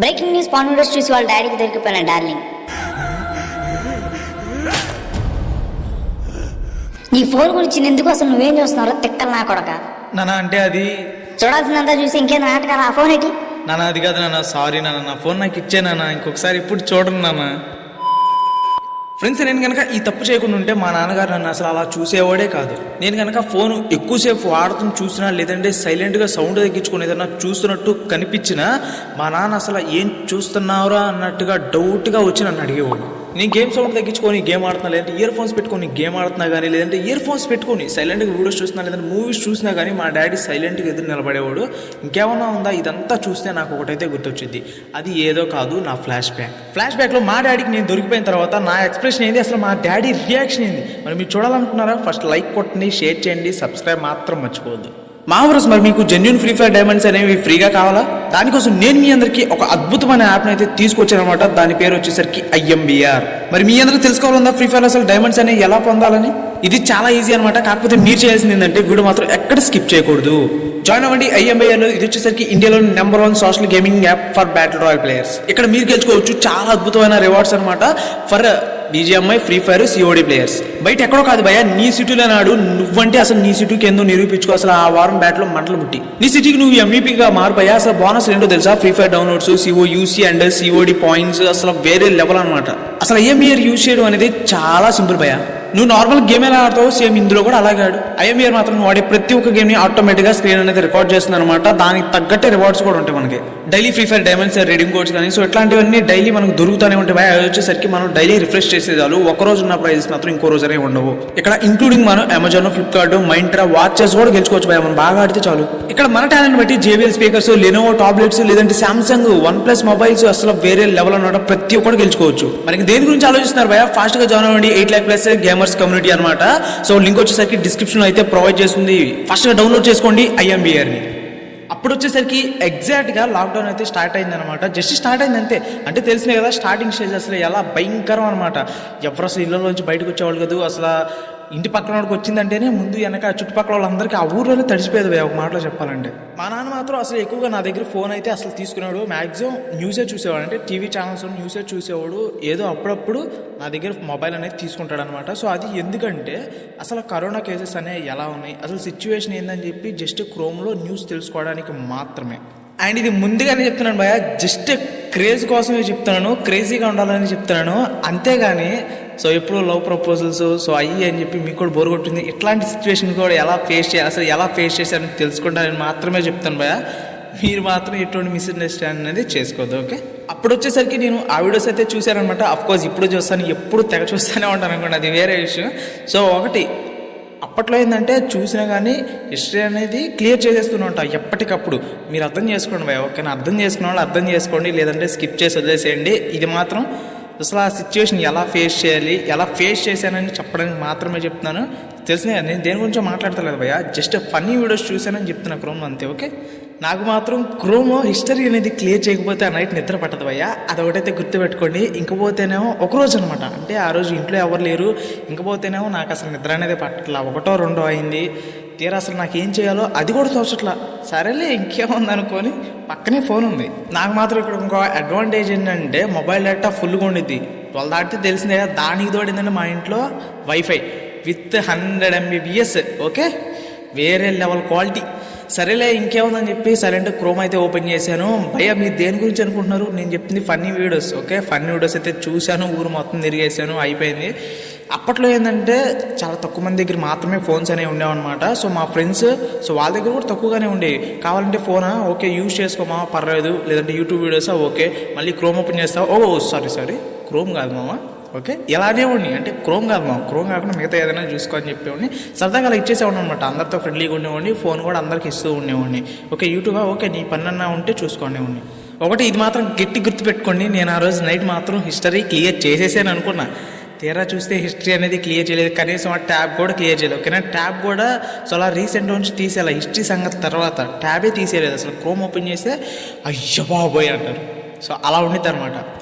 Breaking news pan videos చూసి వాళ్ళ డాడీకి దొరికిపోయిన డార్లింగ్. నీ ఫోన్ గురించి ఎందుకు అసలు నువ్వేం చూస్తున్నారో తిక్కలు నా కొడక. నాన్న అంటే అది చూడాల్సిందంతా చూసి ఇంకేం నాటకాలు. ఆ ఫోన్ ఏంటి నాన్న? అది కాదు నాన్న, సారీ నాన్న, నా ఫోన్ నాకు ఇచ్చే నాన్న, ఇంకొకసారి ఇప్పుడు చూడండి నాన్న. ఫ్రెండ్స్, నేను కనుక ఈ తప్పు చేయకుండా ఉంటే మా నాన్నగారు నన్ను అసలు అలా చూసేవాడే కాదు. నేను కనుక ఫోన్ ఎక్కువసేపు వాడుతున్న చూసినా, లేదంటే సైలెంట్గా సౌండ్ తగ్గించుకుని ఏదన్నా చూస్తున్నట్టు కనిపించినా మా నాన్న అసలు ఏం చూస్తున్నావురా అన్నట్టుగా డౌట్గా వచ్చి నన్ను అడిగేవాడు. నేను గేమ్ సౌండ్ తగ్గించుకొని గేమ్ ఆడుతున్నా, లేదంటే ఇయర్ ఫోన్స్ పెట్టుకొని గేమ్ ఆడుతున్నా కానీ, లేదంటే ఇయర్ ఫోన్స్ పెట్టుకొని సైలెంట్గా వీడియోస్ చూస్తున్నా, లేదంటే మూవీస్ చూసినా కానీ మా డాడీ సైలెంట్గా ఎదురు నిలబడేవాడు. ఇంకేమన్నా ఉందా? ఇదంతా చూస్తే నాకు ఒకటైతే గుర్తొచ్చింది. అది ఏదో కాదు, నా ఫ్లాష్ బ్యాక్లో మా డాడీకి నేను దొరికిపోయిన తర్వాత నా ఎక్స్ప్రెషన్ ఏంది, అసలు మా డాడీ రియాక్షన్ ఏంది మరి మీరు చూడాలనుకున్నారా? ఫస్ట్ లైక్ కొట్టండి, షేర్ చేయండి, సబ్స్క్రైబ్ మాత్రం మర్చిపోవద్దు. మావరస్, మరి మీకు జెన్యూన్ ఫ్రీ ఫైర్ డైమండ్స్ అనేవి ఫ్రీగా కావాలా? దానికోసం నేను మీ అందరికీ ఒక అద్భుతమైన యాప్ని అయితే తీసుకొచ్చాను అనమాట. దాని పేరు వచ్చేసరికి IMBR. మరి మీ అందరూ తెలుసుకోవాలందా ఫ్రీ ఫైర్ అసలు డైమండ్స్ అనేవి ఎలా పొందాలని? ఇది చాలా ఈజీ అనమాట. కాకపోతే మీరు చేయాల్సింది ఏంటంటే వీడియో మాత్రం ఎక్కడ స్కిప్ చేయకూడదు. జాయిన్ అవ్వండి IMBR. ఇది వచ్చేసరికి ఇండియాలో number 1 social gaming app for battle royal players. ఇక్కడ మీరు గెలుచుకోవచ్చు చాలా అద్భుతమైన రివార్డ్స్ అనమాట for BGMI, free fire, COD players. బయట ఎక్కడో కాదు భయ్యా, నీ సిటీలో నాడు నువ్వంటే అసలు నీ సిటీకి ఎందుకు నిరూపించుకో. అసలు ఆ వారం బ్యాట్లో మంటలు ముట్టి నీ సిటీకి నువ్వు MVPగా మారిపోయా. అసలు బోనస్ ఏంటో తెలుసా? Free fire downloads, COUC and COD points, అసలు వేరే లెవెల్ అనమాట. అసలు IMBR యూజ్ చేయడం అనేది చాలా సింపుల్ భయ్యా. నువ్వు నార్మల్ గేమ్ ఎలా ఆడతావు సేమ్ ఇందులో కూడా అలాగే ఆడు. IMBR మాత్రం నువ్వు ఆడే ప్రతి ఒక్క గేమ్ని ఆటోమేటిక్గా స్క్రీన్ అనేది రికార్డ్ చేస్తుంది అనమాట. దానికి తగ్గట్టే రివార్డ్స్ కూడా ఉంటాయి మనకి. Daily free fire diamonds, redeem codes కానీ సో ఇట్లాంటివన్నీ డైలీ మనకు దొరుకుతూనే ఉంటాయి భయ. అది వచ్చేసరికి మనం డైలీ రిఫ్రెష్ చేసేదాలు. ఒక రోజు ఉన్న ప్రైజెస్ మాత్రం ఇంకో రోజు అనేవి ఉండవు. ఇక్కడ ఇంక్లూడింగ్ మనం అమెజాన్, ఫ్లిప్కార్ట్, మైంట్రా వాచెస్ కూడా గెలుచుకోవచ్చు భయ. మనం బాగా ఆడితే చాలు. ఇక్కడ మన టాలెంట్ బట్టి JBL స్పీకర్స్, లెనోవో టాబ్లెట్స్, లేదంటే సామ్సంగ్, OnePlus మొబైల్స్ అసలు వేరే లెవెల్ అనమాట. ప్రతి ఒక్కటి గెలుచుకోవచ్చు. మనకి దేని గురించి ఆలోచిస్తున్నారు భయ? ఫాస్ట్ గా జాయిన్ అవ్వండి. 8 lakh ప్లస్ గేమర్స్ కమ్యూనిటీ అనమాట. సో లింక్ వచ్చేసరికి డిస్క్రిప్షన్ అయితే ప్రొవైడ్ చేస్తుంది. ఫస్ట్ గా డౌన్లోడ్ చేసుకోండి IMBR ని. అప్పుడు వచ్చేసరికి ఎగ్జాక్ట్గా లాక్డౌన్ అయితే స్టార్ట్ అయింది అనమాట. జస్ట్ స్టార్ట్ అయింది అంతే. అంటే తెలిసినాయి కదా స్టార్టింగ్ స్టేజ్ అసలు ఎలా భయంకరం అనమాట. ఎవరు అసలు ఇళ్ళలోంచి బయటకు వచ్చేవాళ్ళు కదా. అసలు ఇంటి పక్కన వాడికి వచ్చిందంటేనే ముందు వెనక చుట్టుపక్కల వాళ్ళందరికీ ఆ ఊర్లోనే తడిచిపోయేది ఒక మాటలో చెప్పాలంటే. మా నాన్న మాత్రం అసలు ఎక్కువగా నా దగ్గర ఫోన్ అయితే అసలు తీసుకున్నాడు. మ్యాక్సిమం న్యూసే చూసేవాడు, అంటే టీవీ ఛానల్స్ న్యూసే చూసేవాడు. ఏదో అప్పుడప్పుడు నా దగ్గర మొబైల్ అనేది తీసుకుంటాడు అనమాట. సో అది ఎందుకంటే అసలు కరోనా కేసెస్ అనేవి ఎలా ఉన్నాయి, అసలు సిచ్యువేషన్ ఏందని చెప్పి జస్ట్ క్రోమ్లో న్యూస్ తెలుసుకోవడానికి మాత్రమే. అండ్ ఇది ముందుగానే చెప్తున్నాను భయ, జస్ట్ క్రేజ్ కోసమే చెప్తున్నాను, క్రేజీగా ఉండాలని చెప్తున్నాను అంతేగాని సో ఎప్పుడు లవ్ ప్రపోజల్స్ సో అయ్యి అని చెప్పి మీకు కూడా బోర్ కొట్టింది ఇట్లాంటి సిచ్యువేషన్ కూడా ఎలా ఫేస్ చేయాలి, అసలు ఎలా ఫేస్ చేశారని తెలుసుకుంటానని మాత్రమే చెప్తాను భయ. మీరు మాత్రం ఎటువంటి మిస్అండర్స్టాండింగ్ అనేది చేసుకోవద్దు, ఓకే? అప్పుడు వచ్చేసరికి నేను ఆ వీడియోస్ అయితే చూశానమాట. అఫ్కోర్స్ ఇప్పుడు చూస్తాను, ఎప్పుడు తెగ చూస్తూనే ఉంటాను అనుకోండి, అది వేరే విషయం. సో ఒకటి అప్పట్లో ఏంటంటే చూసినా కానీ హిస్టరీ అనేది క్లియర్ చేసేస్తూనే ఉంటా ఎప్పటికప్పుడు. మీరు అర్థం చేసుకోండి భయ, ఓకేనా? అర్థం చేసుకున్న వాళ్ళు అర్థం చేసుకోండి, లేదంటే స్కిప్ చేసి వదిలేసేయండి. ఇది మాత్రం అసలు ఆ సిచ్యువేషన్ ఎలా ఫేస్ చేయాలి, ఎలా ఫేస్ చేశానని చెప్పడానికి మాత్రమే చెప్తున్నాను. తెలిసిన నేను దేని గురించో మాట్లాడతలేదు భయ్య, జస్ట్ ఫన్నీ వీడియోస్ చూశానని చెప్తున్నా క్రోమ్ అంతే, ఓకే? నాకు మాత్రం క్రోమ్ హిస్టరీ అనేది క్లియర్ చేయకపోతే ఆ నైట్ నిద్ర పట్టదు భయ్య, అదొకటైతే గుర్తుపెట్టుకోండి. ఇంకపోతేనేమో ఒకరోజు అనమాట, అంటే ఆ రోజు ఇంట్లో ఎవరు లేరు, ఇంకపోతేనేమో నాకు అసలు నిద్ర అనేది పట్టట్లా, 1, 2 అయింది. తీరా అసలు నాకేం చేయాలో అది కూడా తోచట్లా. సరేలే ఇంకేముంది అనుకొని పక్కనే ఫోన్ ఉంది. నాకు మాత్రం ఇక్కడ ఇంకో అడ్వాంటేజ్ ఏంటంటే మొబైల్ డేటా ఫుల్గా ఉండిద్ది. 12 దాటితే తెలిసిందే కదా. దానికి తోడిందంటే మా ఇంట్లో వైఫై విత్ 100 MBPS, ఓకే? వేరే లెవెల్ క్వాలిటీ. సరేలే ఇంకేముందని చెప్పి సైలెంట్ క్రోమ్ అయితే ఓపెన్ చేశాను. భయ్య మీరు దేని గురించి అనుకుంటున్నారు? నేను చెప్పింది funny videos, okay? Funny videos అయితే చూశాను, ఊరు మొత్తం తిరిగేసాను, అయిపోయింది. అప్పట్లో ఏంటంటే చాలా తక్కువ మంది దగ్గర మాత్రమే ఫోన్స్ అనేవి ఉండేవన్నమాట. సో మా ఫ్రెండ్స్ సో వాళ్ళ దగ్గర కూడా తక్కువగానే ఉండేవి. కావాలంటే ఫోనా, ఓకే యూజ్ చేసుకోమా పర్లేదు, లేదంటే యూట్యూబ్ వీడియోసా, ఓకే? మళ్ళీ క్రోమ్ ఓపెన్ చేస్తావా, ఓ సారీ క్రోమ్ కాదు మామ, ఓకే? ఇలానే ఉండి అంటే క్రోమ్ కాదు మామ, క్రోమ్ కాకుండా మిగతా ఏదైనా చూసుకోని చెప్పేవాడిని. సరదాగా అలా ఇచ్చేసేవాడిని అనమాట. అందరితో ఫ్రెండ్లీగా ఉండేవాడిని, ఫోన్ కూడా అందరికి ఇస్తూ ఉండేవాడిని. ఓకే యూట్యూబా, ఓకే నీ పన్నన్నా ఉంటే చూసుకోండి. ఒకటి ఇది మాత్రం గట్టి గుర్తుపెట్టుకోండి, నేను ఆ రోజు నైట్ మాత్రం హిస్టరీ క్లియర్ చేసేసాను అనుకున్నా. తీరా చూస్తే హిస్టరీ అనేది క్లియర్ చేయలేదు, కనీసం ఆ ట్యాబ్ కూడా క్లియర్ చేయలేదు, ఓకేనా? ట్యాబ్ కూడా సో అలా రీసెంట్ నుంచి తీసేయాలి. హిస్టరీ సంగతి తర్వాత ట్యాబే తీసేయలేదు. అసలు క్రోమ్ ఓపెన్ చేస్తే అయ్యో బాబోయ్ అంటారు. సో అలా ఉండిద్ది అనమాట.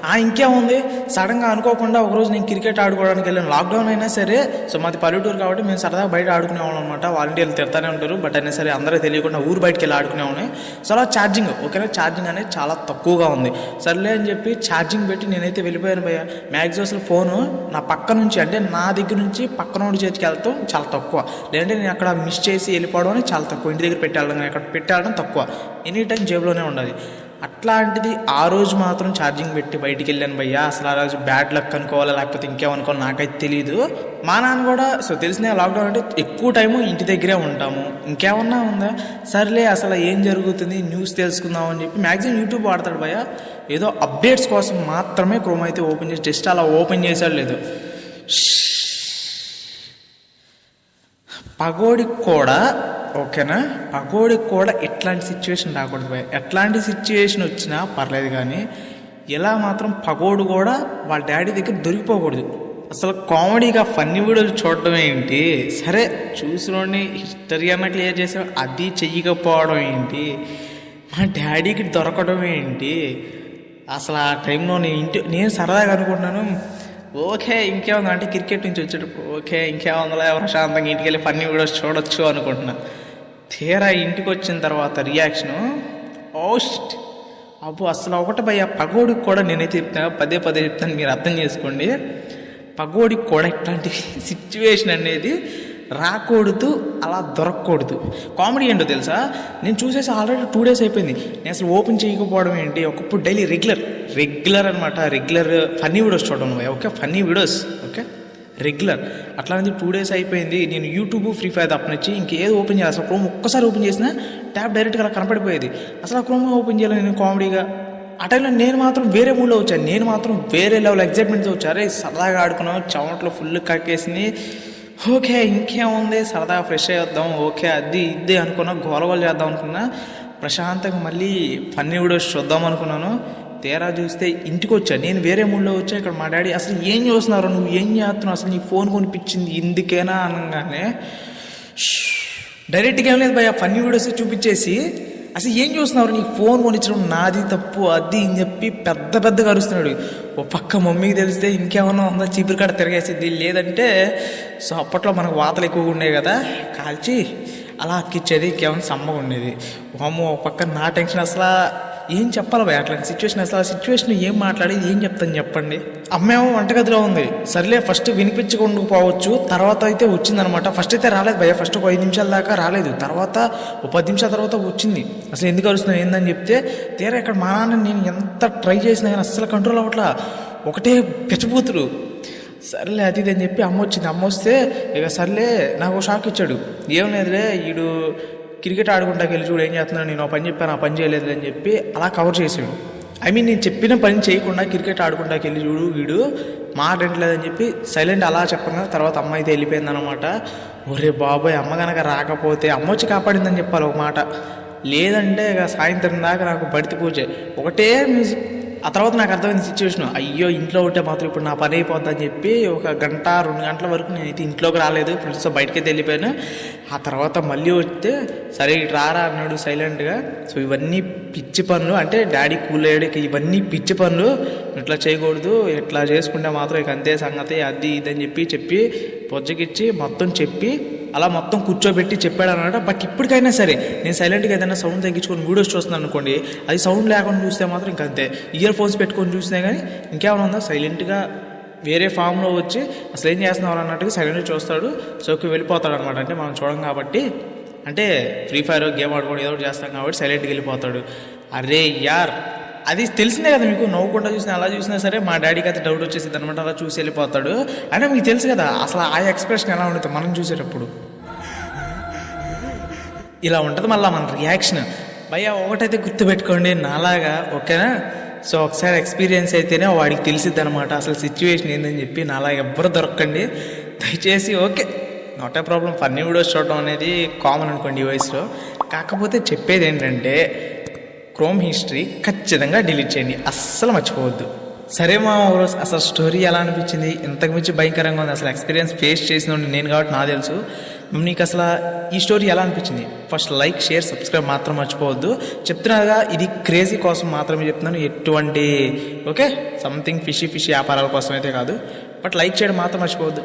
ఇంకేముంది, సడన్గా అనుకోకుండా ఒకరోజు నేను క్రికెట్ ఆడుకోవడానికి వెళ్ళాను. లాక్డౌన్ అయినా సరే, సో మాది పల్లెటూరు కాబట్టి మేము సరదాగా బయట ఆడుకునేవాళ్ళం అనమాట. వాలంటీర్లు తిడతానే ఉంటారు, బట్ అయినా సరే అందరూ తెలియకుండా ఊరు బయటకు వెళ్ళి ఆడుకునేవాడిని. సో అలా ఛార్జింగ్ ఛార్జింగ్ అనేది చాలా తక్కువగా ఉంది. సర్లే అని చెప్పి ఛార్జింగ్ పెట్టి నేనైతే వెళ్ళిపోయాను భయ్య. మ్యాక్సిమం అసలు ఫోను నా పక్క నుంచి, అంటే నా దగ్గర నుంచి పక్కనోడి చేతికి వెళ్తాం చాలా తక్కువ. లేదంటే నేను అక్కడ మిస్ చేసి వెళ్ళిపోవడం అని చాలా తక్కువ. ఇంటి దగ్గర పెట్టాలి, అక్కడ పెట్టాడడం తక్కువ. ఎనీ టైం జేబులోనే ఉండాలి. అట్లాంటిది ఆ రోజు మాత్రం ఛార్జింగ్ పెట్టి బయటికి వెళ్ళాను భయ్య. అసలు ఆ రోజు బ్యాడ్ లక్ అనుకోవాలా లేకపోతే ఇంకేమనుకోవాలి నాకైతే తెలియదు. మా నాన్న కూడా సో తెలిసిన లాక్డౌన్ అంటే ఎక్కువ టైము ఇంటి దగ్గరే ఉంటాము, ఇంకేమన్నా ఉందా, సర్లే అసలు ఏం జరుగుతుంది న్యూస్ తెలుసుకుందాం అని చెప్పి మ్యాక్సిమం యూట్యూబ్ వాడతాడు భయ్య. ఏదో అప్డేట్స్ కోసం మాత్రమే క్రోమ్ అయితే ఓపెన్ చేసి జస్ట్ అలా ఓపెన్ చేశాడు. లేదు పగోడికి కూడా ఓకేనా, పగోడికి కూడా ఎట్లాంటి సిచ్యువేషన్ రాకూడదు భయ. ఎట్లాంటి సిచ్యువేషన్ వచ్చినా పర్లేదు కానీ ఇలా మాత్రం పగోడు కూడా వాళ్ళ డాడీ దగ్గర దొరికిపోకూడదు. అసలు కామెడీగా ఫన్నీ వీడియోలు చూడటం ఏంటి, సరే చూసినోడిని హిస్టరీ అన్న క్లియర్ చేసా, అది చెయ్యకపోవడం ఏంటి, మా డాడీకి దొరకడం ఏంటి. అసలు ఆ టైంలో నేను సరదాగా అనుకుంటున్నాను, ఓకే ఇంకేముంది అంటే క్రికెట్ నుంచి వచ్చేటప్పుడు ఓకే ఇంకేముందిలే ప్రశాంతంగా ఇంటికి వెళ్ళి ఫన్నీ వీడియోస్ చూడొచ్చు అనుకుంటున్నా. తీరా ఇంటికి వచ్చిన తర్వాత రియాక్షను ఓస్ట్ అబ్బో. అసలు ఒకటి భయ్య, పగోడికి కూడా నేనైతే చెప్తాను, పదే చెప్తాను, మీరు అర్థం చేసుకోండి. పగోడికి కూడా ఇట్లాంటి సిచ్యువేషన్ అనేది రాకూడదు, అలా దొరకకూడదు. కామెడీ ఏంటో తెలుసా, నేను చూసేసి ఆల్రెడీ 2 days అయిపోయింది. నేను అసలు ఓపెన్ చేయకపోవడం ఏంటి, ఒకప్పుడు డైలీ రెగ్యులర్ అనమాట, రెగ్యులర్ ఫన్నీ వీడియోస్ చూడడం okay, funny videos okay regular. అట్లాంటిది 2 days అయిపోయింది. నేను యూట్యూబ్ ఫ్రీ ఫైర్ తప్పనిచ్చి ఇంకేదో ఓపెన్ చేయాలి. అసలు క్రోమ్ ఒక్కసారి ఓపెన్ చేసినా ట్యాబ్ డైరెక్ట్గా అలా కనపడిపోయేది. అసలు ఆ క్రోమ్ ఓపెన్ చేయాలి నేను కామెడీగా. ఆ టైంలో నేను మాత్రం వేరే మూడ్లో వచ్చాను, నేను మాత్రం వేరే లెవెల్ ఎగ్జైట్మెంట్తో వచ్చారు. సరదాగా ఆడుకున్నాం, చెమట్లో ఫుల్ కక్కేసింది. ఓకే ఇంకేముంది సరదాగా ఫ్రెష్ అయ్యేద్దాం, ఓకే అది ఇది అనుకున్నా, గోలగోలు చేద్దాం అనుకున్నా, ప్రశాంతంగా మళ్ళీ ఫన్నీ వీడియోస్ చూద్దాం అనుకున్నాను. తీరా చూస్తే ఇంటికి వచ్చాను, నేను వేరే మూడ్లో వచ్చా. ఇక్కడ మా డాడీ అసలు ఏం చూస్తున్నారు, నువ్వు ఏం చేస్తున్నావు, అసలు నీ ఫోన్ కొనిపించింది ఇందుకేనా అనగానే డైరెక్ట్గా ఏం లేదు భయ్య, ఫన్నీ వీడియోస్ చూపించేసి అసలు ఏం చూస్తున్నారు, నీకు ఫోన్ కొనిచ్చడం నాది తప్పు అది అని చెప్పి పెద్దగా అరుస్తున్నాడు. ఓ పక్క మమ్మీకి తెలిస్తే ఇంకేమన్నా ఉందా చీపురు కాడ తిరగేసేది, లేదంటే సో అప్పట్లో మనకు వాతలు ఎక్కువగా ఉండేవి కదా, కాల్చి అలా అక్కిచ్చేది, ఇంకేమైనా సమ్మగా ఉండేది. అమ్మో ఒక పక్క నా టెన్షన్. అసలు ఏం చెప్పాలి భయ అట్లాంటి సిచ్యువేషన్, అసలు ఆ సిచ్యువేషన్ ఏం మాట్లాడేది ఏం చెప్తాను చెప్పండి. అమ్మేమో వంటగదిలో ఉంది, సర్లే ఫస్ట్ వినిపించకుండా పోవచ్చు, తర్వాత అయితే వచ్చిందనమాట. ఫస్ట్ అయితే రాలేదు భయ, ఫస్ట్ ఒక 5 నిమిషాల దాకా రాలేదు, తర్వాత ఒక 10 నిమిషాల తర్వాత వచ్చింది. అసలు ఎందుకు అరుస్తున్నాను ఏందని చెప్తే, తీరా ఇక్కడ మా నాన్న నేను ఎంత ట్రై చేసినా కానీ అస్సలు కంట్రోల్ అవ్వట్లా, ఒకటే పెచ్చబూతులు. సర్లే అది ఇది అని చెప్పి అమ్మ వచ్చింది. అమ్మ వస్తే ఇక సర్లే నాకు షాక్ ఇచ్చాడు. ఏం లేదులే వీడు క్రికెట్ ఆడుకుంటాకి వెళ్ళి చూడు ఏం చేస్తున్నాడు, నేను పని చెప్పాను ఆ పని చేయలేదు అని చెప్పి అలా కవర్ చేసాడు. నేను చెప్పిన పని చేయకుండా క్రికెట్ ఆడుకుంటాకి వెళ్ళి చూడు వీడు మాట వింటలేదని చెప్పి సైలెంట్ అలా చెప్పగా తర్వాత అమ్మ అయితే వెళ్ళిపోయింది అనమాట. ఒరే బాబాయ్, అమ్మ కనుక రాకపోతే అమ్మ వచ్చి కాపాడిందని చెప్పాలి ఒక మాట, లేదంటే ఇక సాయంత్రం దాకా నాకు బడితి పూజ ఒకటే మ్యూజిక్. ఆ తర్వాత నాకు అర్థమైంది సిచ్యువేషన్, అయ్యో ఇంట్లో ఉంటే మాత్రం ఇప్పుడు నా పని అయిపోద్దని చెప్పి 1 గంట 2 గంటల వరకు నేనైతే ఇంట్లోకి రాలేదు, ఫ్రెండ్స్తో బయటకైతే వెళ్ళిపోయాను. ఆ తర్వాత మళ్ళీ వస్తే సరే ఇటు రారా అన్నాడు సైలెంట్గా. సో ఇవన్నీ పిచ్చి పనులు, అంటే డాడీ కూల్ అయ్యాడు, ఇవన్నీ పిచ్చి పనులు, ఇట్లా చేయకూడదు, ఇట్లా చేసుకుంటే మాత్రం ఇక అంతే సంగతి అది ఇదని చెప్పి పొజ్జకిచ్చి మొత్తం చెప్పి అలా మొత్తం కూర్చోబెట్టి చెప్పాడు అనమాట. బట్ ఇప్పటికైనా సరే నేను సైలెంట్గా ఏదైనా సౌండ్ తగ్గించుకొని వీడియోస్ చూస్తున్నాను అనుకోండి, అది సౌండ్ లేకుండా చూస్తే మాత్రం ఇంకంతే. ఇయర్ ఫోన్స్ పెట్టుకొని చూసినా కానీ ఇంకేమైనా ఉందా, సైలెంట్గా వేరే ఫామ్లో వచ్చి అసలు ఏం చేస్తున్నావు అన్నట్టుగా సైలెంట్గా చూస్తాడు. సోకి వెళ్ళిపోతాడు అనమాట. అంటే మనం చూడం కాబట్టి, అంటే ఫ్రీ ఫైర్ గేమ్ ఆడుకోవడం ఏదో ఒకటి చేస్తాం కాబట్టి సైలెంట్గా వెళ్ళిపోతాడు. అరే యార్ అది తెలిసిందే కదా మీకు, నవ్వుకుంటా చూసినా అలా చూసినా సరే మా డాడీకి అయితే డౌట్ వచ్చేసింది అనమాట, అలా చూసి వెళ్ళిపోతాడు. అయినా మీకు తెలుసు కదా అసలు ఆ ఎక్స్ప్రెషన్ ఎలా ఉంటుంది మనం చూసేటప్పుడు, ఇలా ఉంటుంది మళ్ళీ మన రియాక్షన్. భయ్య ఒకటైతే గుర్తుపెట్టుకోండి నాలాగా, ఓకేనా. సో ఒకసారి ఎక్స్పీరియన్స్ అయితేనే వాడికి తెలిసిద్ది అనమాట అసలు సిచ్యువేషన్ ఏందని చెప్పి. నాలా ఎవ్వరు దొరకండి దయచేసి, okay not a problem. Funny videos చూడడం అనేది కామన్ అనుకోండి ఈ వయసులో. కాకపోతే చెప్పేది ఏంటంటే క్రోమ్ హిస్టరీ ఖచ్చితంగా డిలీట్ చేయండి, అస్సలు మర్చిపోవద్దు. సరే మా రోజు అసలు స్టోరీ ఎలా అనిపించింది, ఇంతకు మించి భయంకరంగా ఉంది. అసలు ఎక్స్పీరియన్స్ ఫేస్ చేసిన నేను కాబట్టి నాకు తెలుసు. నీకు అసలు ఈ స్టోరీ ఎలా అనిపించింది? ఫస్ట్ లైక్, షేర్, సబ్స్క్రైబ్ మాత్రం మర్చిపోవద్దు. చెప్తున్నాగా ఇది క్రేజీ కోసం మాత్రమే చెప్తున్నాను, ఎటువంటి ఓకే సంథింగ్ ఫిషీ వ్యాపారాల కోసం అయితే కాదు. బట్ లైక్ చేయడం మాత్రం మర్చిపోవద్దు.